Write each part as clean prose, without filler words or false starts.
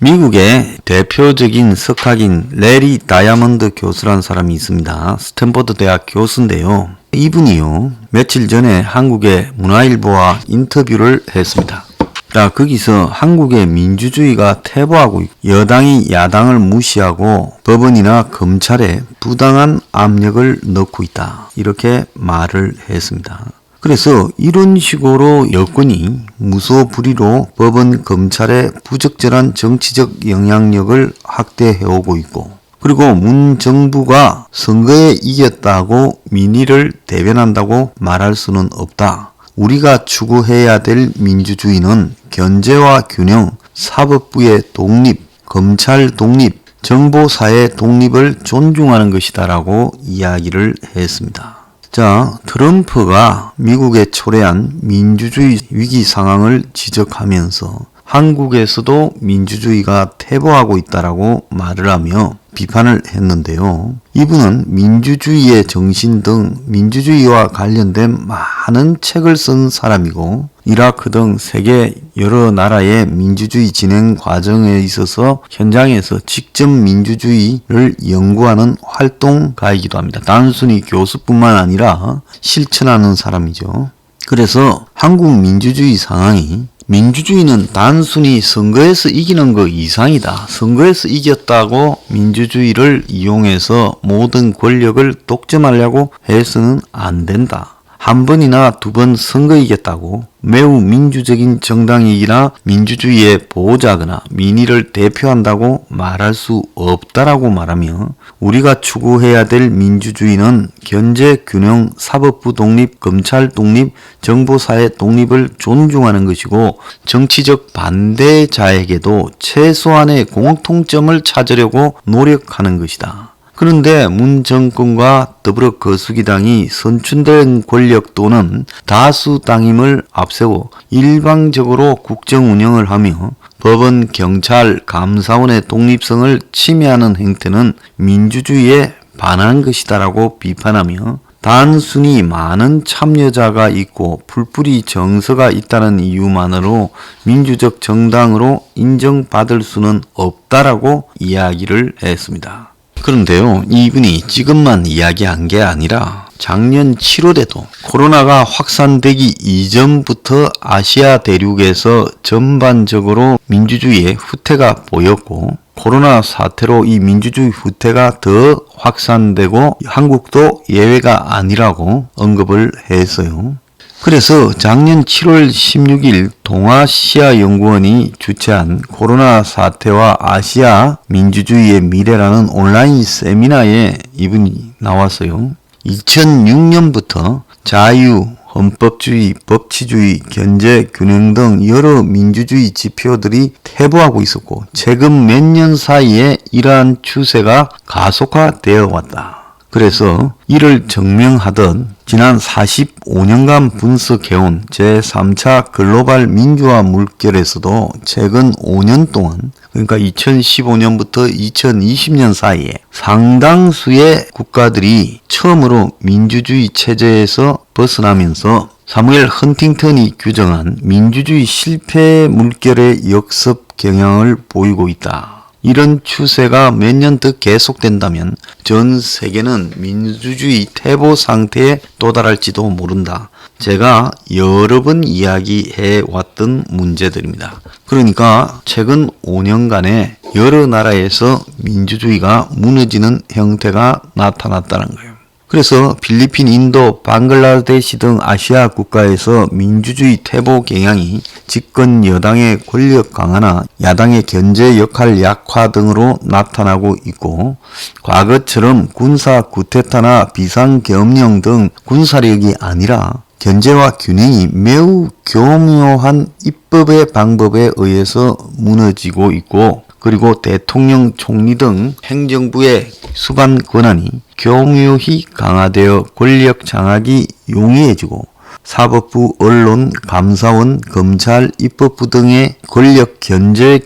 미국의 대표적인 석학인 레리 다이아몬드 교수라는 사람이 있습니다. 스탠퍼드 대학 교수인데요. 이분이요, 며칠 전에 한국의 문화일보와 인터뷰를 했습니다. 자, 거기서 한국의 민주주의가 퇴보하고 있고 여당이 야당을 무시하고 법원이나 검찰에 부당한 압력을 넣고 있다, 이렇게 말을 했습니다. 그래서 이런 식으로 여권이 무소불위로 법원, 검찰의 부적절한 정치적 영향력을 확대해오고 있고, 그리고 문 정부가 선거에 이겼다고 민의를 대변한다고 말할 수는 없다. 우리가 추구해야 될 민주주의는 견제와 균형, 사법부의 독립, 검찰 독립, 정보사의 독립을 존중하는 것이다 라고 이야기를 했습니다. 자, 트럼프가 미국에 초래한 민주주의 위기 상황을 지적하면서 한국에서도 민주주의가 퇴보하고 있다라고 말을 하며 비판을 했는데요. 이분은 민주주의의 정신 등 민주주의와 관련된 많은 책을 쓴 사람이고, 이라크 등 세계 여러 나라의 민주주의 진행 과정에 있어서 현장에서 직접 민주주의를 연구하는 활동가이기도 합니다. 단순히 교수뿐만 아니라 실천하는 사람이죠. 그래서 한국 민주주의 상황이, 민주주의는 단순히 선거에서 이기는 것 이상이다. 선거에서 이겼다고 민주주의를 이용해서 모든 권력을 독점하려고 해서는 안 된다. 한 번이나 두 번 선거 이겼다고 매우 민주적인 정당이기나 민주주의의 보호자거나 민의를 대표한다고 말할 수 없다라고 말하며, 우리가 추구해야 될 민주주의는 견제, 균형, 사법부 독립, 검찰 독립, 정보사의 독립을 존중하는 것이고, 정치적 반대자에게도 최소한의 공통점을 찾으려고 노력하는 것이다. 그런데 문 정권과 더불어 거수기당이 선출된 권력 또는 다수당임을 앞세워 일방적으로 국정 운영을 하며 법원, 경찰, 감사원의 독립성을 침해하는 행태는 민주주의에 반하는 것이다라고 비판하며, 단순히 많은 참여자가 있고 풀뿌리 정서가 있다는 이유만으로 민주적 정당으로 인정받을 수는 없다라고 이야기를 했습니다. 그런데요, 이분이 지금만 이야기한 게 아니라 작년 7월에도 코로나가 확산되기 이전부터 아시아 대륙에서 전반적으로 민주주의의 후퇴가 보였고, 코로나 사태로 이 민주주의 후퇴가 더 확산되고 한국도 예외가 아니라고 언급을 했어요. 그래서 작년 7월 16일 동아시아연구원이 주최한 코로나 사태와 아시아 민주주의의 미래라는 온라인 세미나에 이분이 나왔어요. 2006년부터 자유, 헌법주의, 법치주의, 견제, 균형 등 여러 민주주의 지표들이 퇴보하고 있었고, 최근 몇 년 사이에 이러한 추세가 가속화되어 왔다. 그래서 이를 증명하듯 지난 45년간 분석해온 제3차 글로벌 민주화 물결에서도 최근 5년 동안, 그러니까 2015년부터 2020년 사이에 상당수의 국가들이 처음으로 민주주의 체제에서 벗어나면서 사무엘 헌팅턴이 규정한 민주주의 실패 물결의 역습 경향을 보이고 있다. 이런 추세가 몇 년 더 계속된다면 전 세계는 민주주의 퇴보 상태에 도달할지도 모른다. 제가 여러 번 이야기해 왔던 문제들입니다. 그러니까 최근 5년간에 여러 나라에서 민주주의가 무너지는 형태가 나타났다는 거예요. 그래서 필리핀, 인도, 방글라데시 등 아시아 국가에서 민주주의 퇴보 경향이 집권 여당의 권력 강화나 야당의 견제 역할 약화 등으로 나타나고 있고, 과거처럼 군사 쿠데타나 비상계엄령 등 군사력이 아니라 견제와 균형이 매우 교묘한 입법의 방법에 의해서 무너지고 있고, 그리고 대통령, 총리 등 행정부의 수반 권한이 교묘히 강화되어 권력 장악이 용이해지고, 사법부, 언론, 감사원, 검찰, 입법부 등의 권력 견제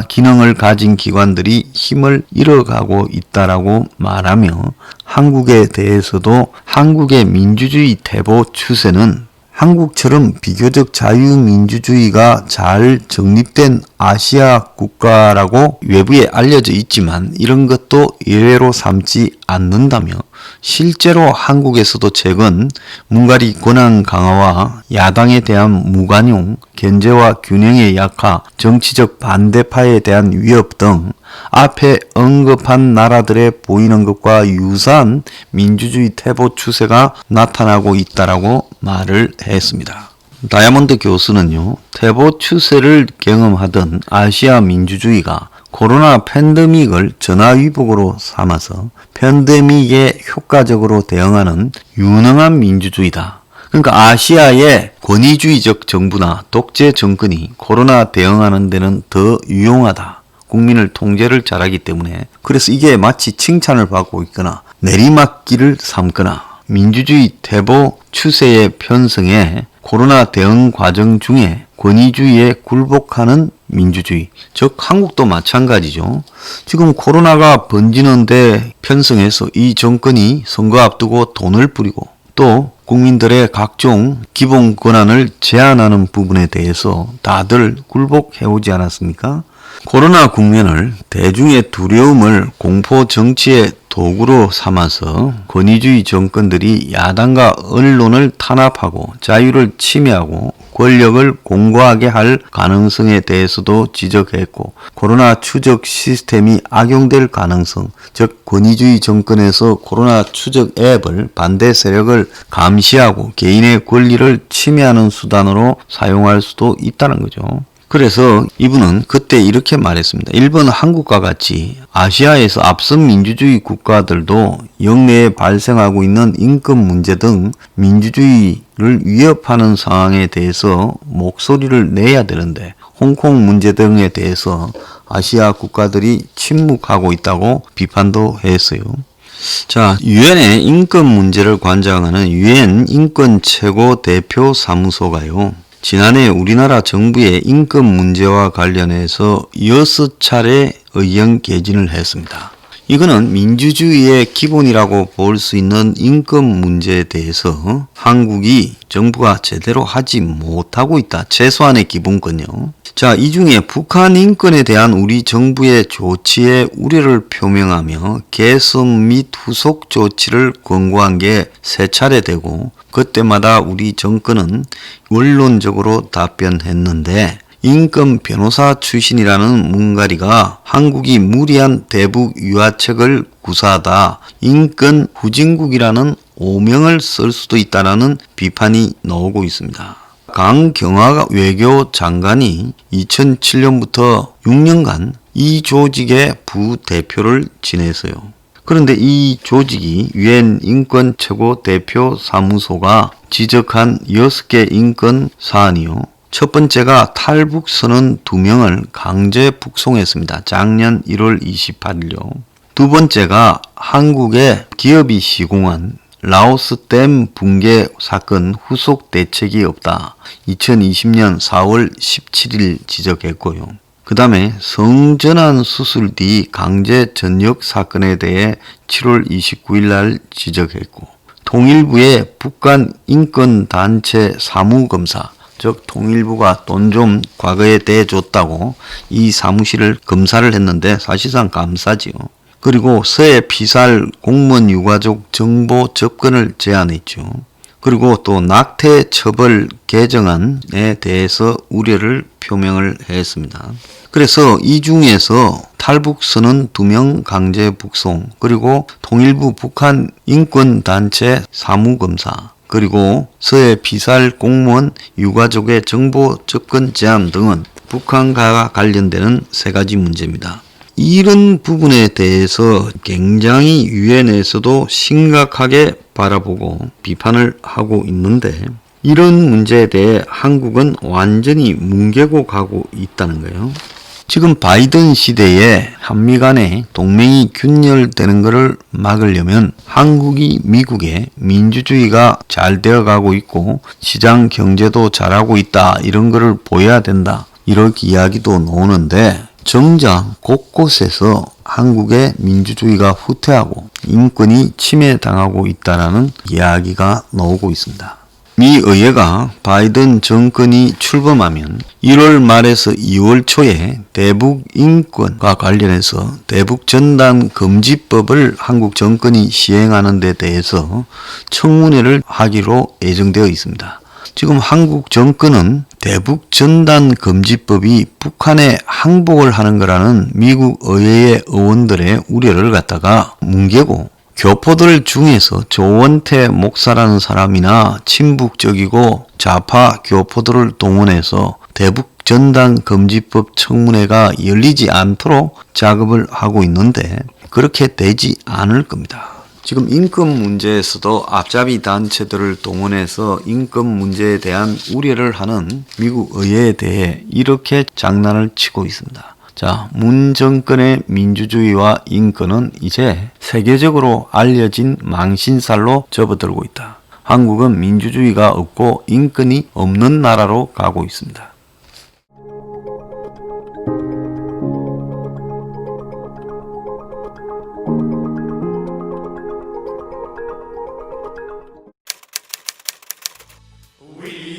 기능을 가진 기관들이 힘을 잃어가고 있다라고 말하며, 한국에 대해서도 한국의 민주주의 퇴보 추세는 한국처럼 비교적 자유민주주의가 잘 정립된 아시아 국가라고 외부에 알려져 있지만 이런 것도 예외로 삼지 않는다며 실제로 한국에서도 최근 문가리 권한 강화와 야당에 대한 무관용, 견제와 균형의 약화, 정치적 반대파에 대한 위협 등 앞에 언급한 나라들에 보이는 것과 유사한 민주주의 퇴보 추세가 나타나고 있다라고 말을 했습니다. 다이아몬드 교수는요, 퇴보 추세를 경험하던 아시아 민주주의가 코로나 팬데믹을 전화위복으로 삼아서 팬데믹에 효과적으로 대응하는 유능한 민주주의다. 그러니까 아시아의 권위주의적 정부나 독재 정권이 코로나 대응하는 데는 더 유용하다. 국민을 통제를 잘하기 때문에 그래서 이게 마치 칭찬을 받고 있거나 내리막길을 삼거나 민주주의 퇴보 추세의 편성에 코로나 대응 과정 중에 권위주의에 굴복하는 민주주의, 즉 한국도 마찬가지죠. 지금 코로나가 번지는데 편성해서 이 정권이 선거 앞두고 돈을 뿌리고 또 국민들의 각종 기본 권한을 제한하는 부분에 대해서 다들 굴복해오지 않았습니까? 코로나 국면을 대중의 두려움을 공포 정치의 도구로 삼아서 권위주의 정권들이 야당과 언론을 탄압하고 자유를 침해하고 권력을 공고하게 할 가능성에 대해서도 지적했고 코로나 추적 시스템이 악용될 가능성, 즉 권위주의 정권에서 코로나 추적 앱을 반대 세력을 감시하고 개인의 권리를 침해하는 수단으로 사용할 수도 있다는 거죠. 그래서 이분은 그때 이렇게 말했습니다. 일본, 한국과 같이 아시아에서 앞선 민주주의 국가들도 역내에 발생하고 있는 인권 문제 등 민주주의를 위협하는 상황에 대해서 목소리를 내야 되는데 홍콩 문제 등에 대해서 아시아 국가들이 침묵하고 있다고 비판도 했어요. 자, 유엔의 인권 문제를 관장하는 유엔 인권 최고 대표 사무소가요. 지난해 우리나라 정부의 인권 문제와 관련해서 6차례 의견 개진을 했습니다. 이거는 민주주의의 기본이라고 볼 수 있는 인권 문제에 대해서 한국이 정부가 제대로 하지 못하고 있다. 최소한의 기본권요. 자, 이 중에 북한 인권에 대한 우리 정부의 조치에 우려를 표명하며 개선 및 후속 조치를 권고한 게 3차례 되고 그때마다 우리 정권은 원론적으로 답변했는데 인권 변호사 출신이라는 문가리가 한국이 무리한 대북 유화책을 구사하다 인권 후진국이라는 오명을 쓸 수도 있다는 비판이 나오고 있습니다. 강경화 외교장관이 2007년부터 6년간 이 조직의 부대표를 지냈어요. 그런데 이 조직이 유엔 인권 최고 대표 사무소가 지적한 6개 인권 사안이요. 첫 번째가 탈북 선원 2명을 강제 북송했습니다. 작년 1월 28일요. 두 번째가 한국의 기업이 시공한 라오스 댐 붕괴 사건 후속 대책이 없다. 2020년 4월 17일 지적했고요. 그 다음에 성전환 수술 뒤 강제 전역 사건에 대해 7월 29일 날 지적했고 통일부의 북한 인권단체 사무검사 즉 통일부가 돈 좀 과거에 대줬다고 이 사무실을 검사를 했는데 사실상 감사지요. 그리고 서해 피살 공무원 유가족 정보 접근을 제안했죠. 그리고 또 낙태 처벌 개정안에 대해서 우려를 표명을 했습니다. 그래서 이 중에서 탈북 선원 2명 강제 북송, 그리고 통일부 북한 인권단체 사무검사, 그리고 서해 피살 공무원 유가족의 정보 접근 제한 등은 북한과 관련되는 3가지 문제입니다. 이런 부분에 대해서 굉장히 유엔에서도 심각하게 바라보고 비판을 하고 있는데 이런 문제에 대해 한국은 완전히 뭉개고 가고 있다는 거예요. 지금 바이든 시대에 한미 간에 동맹이 균열되는 것을 막으려면 한국이 미국의 민주주의가 잘 되어가고 있고 시장 경제도 잘하고 있다 이런 거를 보여야 된다 이렇게 이야기도 나오는데 정작 곳곳에서 한국의 민주주의가 후퇴하고 인권이 침해당하고 있다는 이야기가 나오고 있습니다. 미 의회가 바이든 정권이 출범하면 1월 말에서 2월 초에 대북 인권과 관련해서 대북 전단 금지법을 한국 정권이 시행하는 데 대해서 청문회를 하기로 예정되어 있습니다. 지금 한국 정권은 대북 전단 금지법이 북한에 항복을 하는 거라는 미국 의회의 의원들의 우려를 갖다가 뭉개고 교포들 중에서 조원태 목사라는 사람이나 친북적이고 좌파 교포들을 동원해서 대북 전단 금지법 청문회가 열리지 않도록 작업을 하고 있는데 그렇게 되지 않을 겁니다. 지금 인권 문제에서도 앞잡이 단체들을 동원해서 인권 문제에 대한 우려를 하는 미국 의회에 대해 이렇게 장난을 치고 있습니다. 자, 문 정권의 민주주의와 인권은 이제 세계적으로 알려진 망신살로 접어들고 있다. 한국은 민주주의가 없고 인권이 없는 나라로 가고 있습니다. We